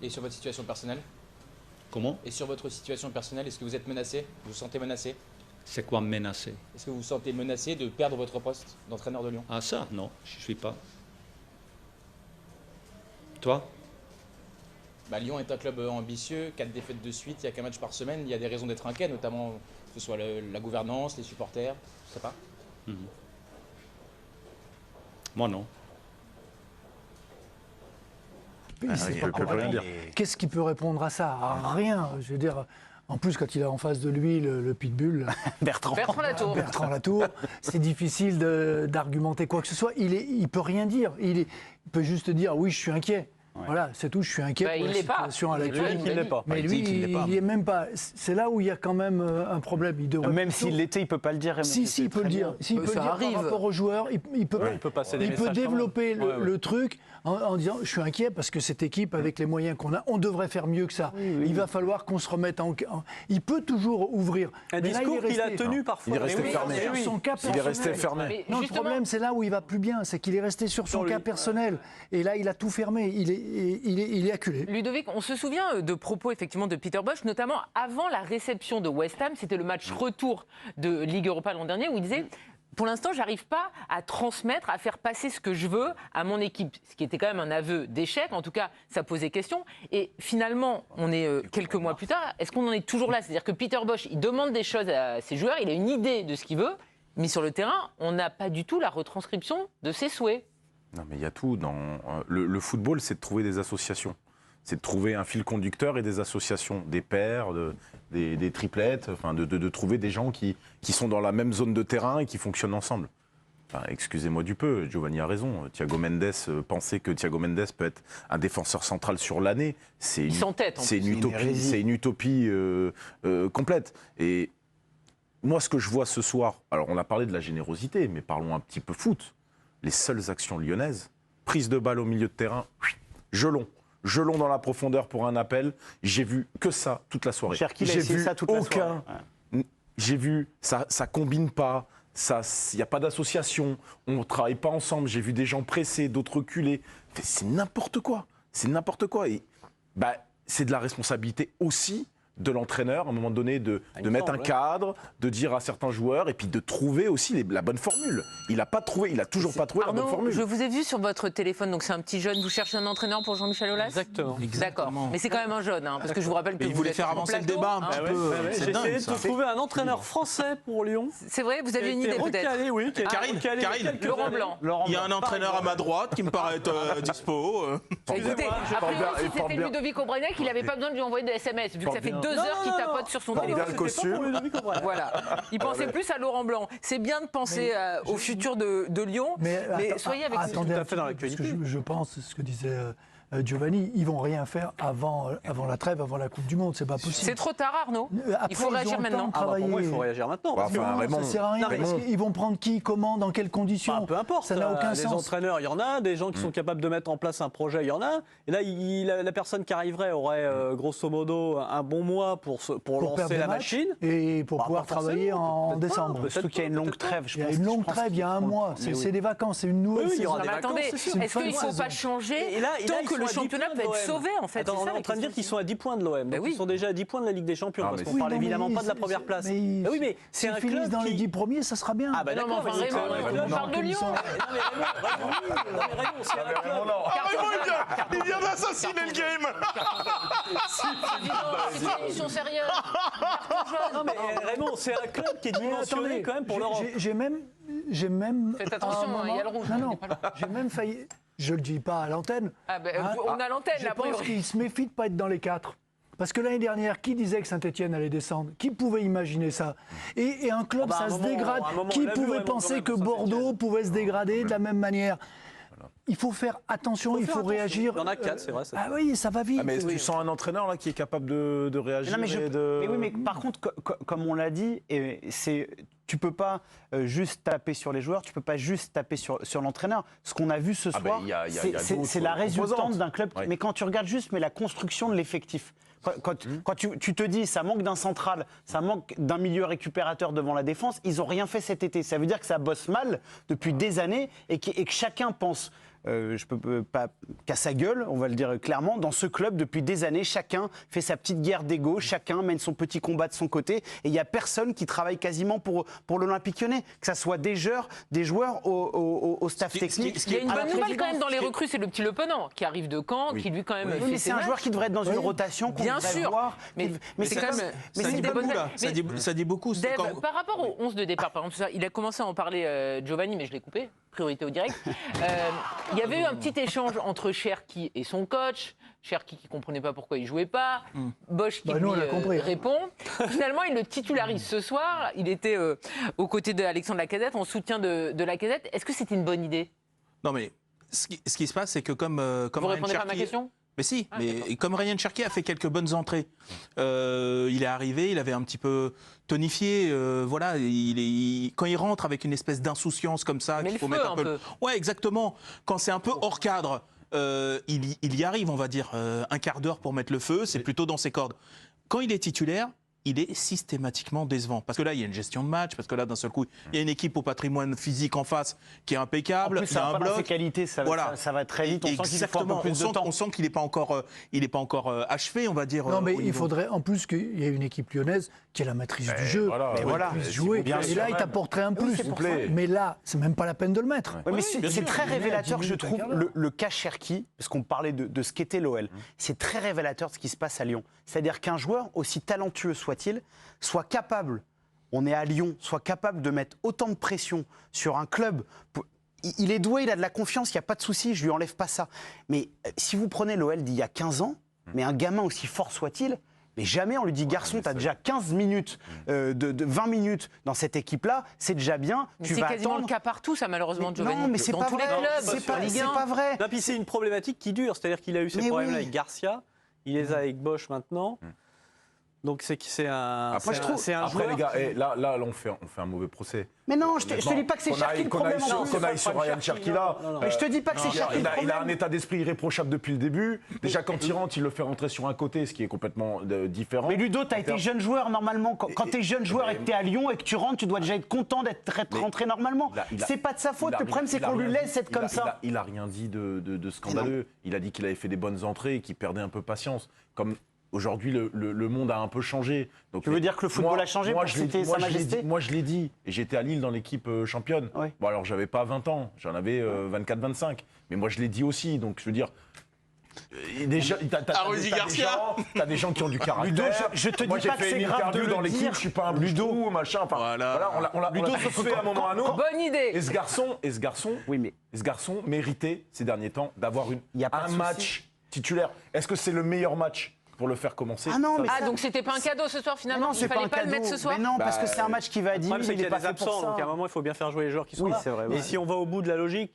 Et sur votre situation personnelle? Comment? Et sur votre situation personnelle, est-ce que vous êtes menacé? Vous vous sentez menacé? C'est quoi menacé? Est-ce que vous vous sentez menacé de perdre votre poste d'entraîneur de Lyon? Ah ça, non, je ne suis pas. Toi? Lyon est un club ambitieux, 4 défaites de suite, il n'y a qu'un match par semaine, il y a des raisons d'être inquiet, notamment que ce soit la gouvernance, les supporters, je sais pas. Moi non. Qu'est-ce qu'il peut répondre à ça? Rien. Je veux dire, en plus, quand il a en face de lui le pitbull, Bertrand Latour, c'est difficile d'argumenter quoi que ce soit. Il peut rien dire. Il peut juste dire oui, je suis inquiet. Ouais. Voilà, c'est tout, je suis inquiet pour la situation à laquelle il n'est pas. Mais lui, il n'y est même pas. C'est là où il y a quand même un problème. Même s'il l'était, il ne peut pas le dire. Si, il peut le dire. S'il peut le dire par rapport aux joueurs, il peut développer le truc en disant je suis inquiet parce que cette équipe, avec les moyens qu'on a, on devrait faire mieux que ça. Il va falloir qu'on se remette en... Il peut toujours ouvrir. Un discours qu'il a tenu parfois. Il est resté fermé. Il est resté fermé. Non, le problème, c'est là où il va plus bien. C'est qu'il est resté sur son cas personnel. Et là, il a tout fermé. Il est acculé. Ludovic, on se souvient de propos effectivement de Peter Bosz, notamment avant la réception de West Ham, c'était le match retour de Ligue Europa l'an dernier, où il disait « Pour l'instant, j'arrive pas à transmettre, à faire passer ce que je veux à mon équipe », ce qui était quand même un aveu d'échec, en tout cas, ça posait question. Et finalement, on est quelques mois plus tard, est-ce qu'on en est toujours là? C'est-à-dire que Peter Bosz, il demande des choses à ses joueurs, il a une idée de ce qu'il veut, mais sur le terrain, on n'a pas du tout la retranscription de ses souhaits. Non, mais il y a tout. Le football, c'est de trouver des associations. C'est de trouver un fil conducteur et des associations, des paires, des triplettes, enfin, de trouver des gens qui sont dans la même zone de terrain et qui fonctionnent ensemble. Enfin, excusez-moi du peu, Giovanni a raison. Thiago Mendes, penser que Thiago Mendes peut être un défenseur central sur l'année, c'est une utopie complète. Et moi, ce que je vois ce soir, alors on a parlé de la générosité, mais parlons un petit peu foot. Les seules actions lyonnaises, prise de balle au milieu de terrain, gelon dans la profondeur pour un appel, j'ai vu que ça toute la soirée. J'ai vu ça toute la soirée. J'ai vu, ça combine pas, il n'y a pas d'association, on ne travaille pas ensemble, j'ai vu des gens pressés, d'autres reculés, c'est n'importe quoi, et c'est de la responsabilité aussi de l'entraîneur, à un moment donné, de mettre un cadre, de dire à certains joueurs, et puis de trouver aussi la bonne formule. Il n'a toujours pas trouvé la bonne formule. Je vous ai vu sur votre téléphone, donc c'est un petit jeune, vous cherchez un entraîneur pour Jean-Michel Aulas? Exactement. D'accord, mais c'est quand même un jeune, parce que je vous rappelle que il voulait faire avancer le débat un petit peu. J'ai essayé de trouver un entraîneur français pour Lyon. C'est vrai, vous avez une idée peut-être? Oui, Karine. Laurent Blanc. Il y a un entraîneur à ma droite qui me paraît être dispo. Écoutez, après si c'était Ludovic Aubreniec, il n'avait pas besoin de lui envoyer des SMS, vu que ça fait 2 heures qu'il tapote sur son téléphone. Voilà. Il pensait plus à Laurent Blanc. C'est bien de penser au futur de Lyon, mais soyez avec nous. Attendez, tout à fait dans l'actualité. Je pense, ce que disait Giovanni, ils vont rien faire avant la trêve, avant la Coupe du Monde, c'est pas possible. C'est trop tard, Arnaud. Après, il faut réagir maintenant. Pour moi, il faut réagir maintenant. Ça sert à rien. Ils vont prendre qui, comment, dans quelles conditions? Peu importe. Ça n'a aucun sens. Les entraîneurs, il y en a. Des gens qui sont capables de mettre en place un projet, il y en a. Et là, la personne qui arriverait aurait grosso modo un bon mois pour lancer la machine. Et pour pouvoir travailler en décembre. Surtout qu'il y a une longue trêve. Il y a une longue trêve, il y a un mois. C'est des vacances, c'est une nouvelle saison. Attendez, est-ce qu'il ne faut pas changer tant que le championnat peut être sauvé, en fait? On est en train de dire qu'ils sont à 10 points de l'OM. Ils sont déjà à 10 points de la Ligue des Champions. Parce qu'on ne parle évidemment pas de la première place. Oui, mais c'est un club dans les 10 premiers, ça sera bien. Ah bah d'accord, on parle de Lyon. Raymond, c'est un club. Il vient d'assassiner le game. C'est une émission sérieuse. Non mais Raymond, c'est un club qui est dimensionné quand même pour l'Europe. J'ai même... Faites attention, il y a le rouge. Non, j'ai même failli... Je le dis pas à l'antenne. On a l'antenne, là. Je pense qu'il se méfie de ne pas être dans les 4. Parce que l'année dernière, qui disait que Saint-Etienne allait descendre? Qui pouvait imaginer ça? Et un club, ça se dégrade. Qui pouvait penser que Bordeaux pouvait se dégrader de la même manière? Il faut faire attention, il faut réagir. Il y en a 4, c'est vrai. Ah oui, ça va vite. Mais tu sens un entraîneur là qui est capable de réagir mais oui, mais par contre, comme on l'a dit, tu peux pas juste taper sur les joueurs, tu peux pas juste taper sur l'entraîneur. Ce qu'on a vu ce soir, c'est la résultante d'un club. Mais quand tu regardes juste la construction de l'effectif, quand tu te dis ça manque d'un central, ça manque d'un milieu récupérateur devant la défense, ils n'ont rien fait cet été. Ça veut dire que ça bosse mal depuis des années et que chacun pense. Je peux pas qu'à sa gueule, on va le dire clairement, dans ce club depuis des années, chacun fait sa petite guerre d'ego, chacun mène son petit combat de son côté, et il n'y a personne qui travaille quasiment pour l'Olympique Lyonnais, que ça soit des joueurs au staff technique. Il y a une bonne nouvelle quand même dans les recrues, c'est le petit Le Penant qui arrive de Caen, qui lui quand même. Oui, mais c'est un joueur qui devrait être dans une rotation qu'on devrait voir. Mais c'est quand même. Ça dit beaucoup. Dave, par rapport au 11 de départ, par exemple, il a commencé à en parler Giovanni, mais je l'ai coupé. Priorité au direct. Il y avait eu un petit échange entre Cherki et son coach. Cherki qui ne comprenait pas pourquoi il ne jouait pas. Bosch qui lui répond. Finalement, il le titularise ce soir. Il était aux côtés d'Alexandre Lacazette, en soutien de Lacazette. Est-ce que c'était une bonne idée? Non, mais ce qui se passe, c'est que comme vous répondez pas à ma question? Mais si, comme Ryan Cherki a fait quelques bonnes entrées, il est arrivé, il avait un petit peu tonifié, voilà, quand il rentre avec une espèce d'insouciance comme ça, qu'il faut mettre un peu. Ouais, exactement. Quand c'est un peu hors cadre, il y arrive, on va dire, un quart d'heure pour mettre le feu, c'est plutôt dans ses cordes. Quand il est titulaire, il est systématiquement décevant. Parce que là, il y a une gestion de match, parce que là, d'un seul coup, il y a une équipe au patrimoine physique en face qui est impeccable. En plus, il y a un bloc. Ses qualités, ça va très vite. On sent qu'il faut un peu plus de temps. On sent qu'il n'est pas encore achevé, on va dire. Non, mais il faudrait en plus qu'il y ait une équipe lyonnaise qui ait la maîtrise du jeu, qui puisse jouer. Et là, il t'apporterait un plus. Mais là, c'est même pas la peine de le mettre. Mais c'est très révélateur, je trouve, le cas Cherki, parce qu'on parlait de ce qu'était l'OL. C'est très révélateur de ce qui se passe à Lyon. C'est-à-dire qu'un joueur, aussi talentueux soit-il, soit capable, on est à Lyon, soit capable de mettre autant de pression sur un club. Il est doué, il a de la confiance, il n'y a pas de souci, je lui enlève pas ça. Mais si vous prenez l'OL d'il y a 15 ans, mais un gamin aussi fort soit-il, mais jamais on lui dit garçon, tu as déjà 15 minutes, de 20 minutes dans cette équipe-là, c'est déjà bien. C'est quasiment le cas partout, ça, malheureusement, Giovanni. Non, mais c'est pas vrai. C'est pas vrai. Là, puis c'est une problématique qui dure. C'est-à-dire qu'il a eu ces problèmes-là avec Garcia, il les a avec Bosch maintenant. Donc c'est un. Après, joueur les gars, là, on fait un mauvais procès. Mais non, je te dis pas que c'est Cherki le problème. Qu'on aille sur Ryan Cherki là. Mais je te dis pas que c'est Cherki le problème. Il a un état d'esprit irréprochable depuis le début. Déjà, quand il rentre, il le fait rentrer sur un côté, ce qui est complètement différent. Mais Ludo, t'as été jeune joueur normalement. Quand t'es jeune joueur et que t'es à Lyon et que tu rentres, tu dois déjà être content d'être rentré normalement. C'est pas de sa faute. Le problème, c'est qu'on lui laisse être comme ça. Il a rien dit de scandaleux. Il a dit qu'il avait fait des bonnes entrées et qu'il perdait un peu patience. Comme aujourd'hui, le monde a un peu changé. Donc, tu veux dire que le football a changé pour citer Sa Majesté ? Moi, je l'ai dit. Et j'étais à Lille dans l'équipe championne. Oui. Bon, alors, j'avais pas 20 ans. J'en avais 24-25. Mais moi, je l'ai dit aussi. Donc, je veux dire... T'as des gens qui ont du caractère. Ludo, je te dis moi, pas que c'est grave de dans le dire. Je suis pas un Ludo, machin. Enfin, voilà, on l'a tous fait à un moment ou à un autre. Bonne idée. Et ce garçon méritait ces derniers temps d'avoir un match titulaire. Est-ce que c'est le meilleur match pour le faire commencer? Donc c'était pas un cadeau ce soir finalement? Il fallait pas le mettre ce soir? Mais non, parce que c'est un match qui va à 10 000. Il y a des absents, donc à un moment il faut bien faire jouer les joueurs qui sont là. C'est vrai, et si on va au bout de la logique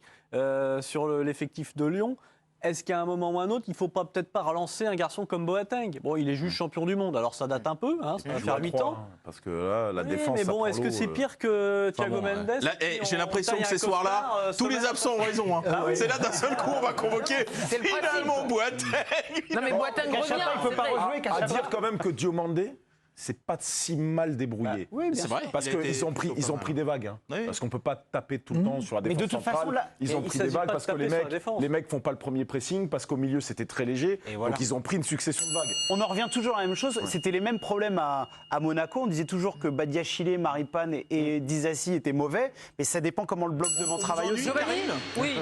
sur l'effectif de Lyon, est-ce qu'à un moment ou un autre, il ne faut peut-être pas relancer un garçon comme Boateng? Bon, il est juste champion du monde, alors ça date un peu, ça va faire 8 ans. Parce que là, la défense. Mais bon, est-ce que c'est pire que Thiago Mendes? J'ai l'impression que ce soir-là, tous les absents ont raison. C'est là d'un seul coup, on va convoquer finalement Boateng. Non, mais Boateng revient. Il ne peut pas rejouer. À dire quand même que Diomandé, c'est pas si mal débrouillé. Oui, c'est vrai. Parce qu'ils ont pris des vagues. Parce qu'on peut pas taper tout le temps sur la défense. Mais de toute façon, là, ils ont pris des vagues parce que les mecs font pas le premier pressing, parce qu'au milieu c'était très léger. Donc ils ont pris une succession de vagues. On en revient toujours à la même chose. C'était les mêmes problèmes à Monaco. On disait toujours que Badiachile, Maripane et Disasi étaient mauvais. Mais ça dépend comment le bloc devant travaille aussi. Oui.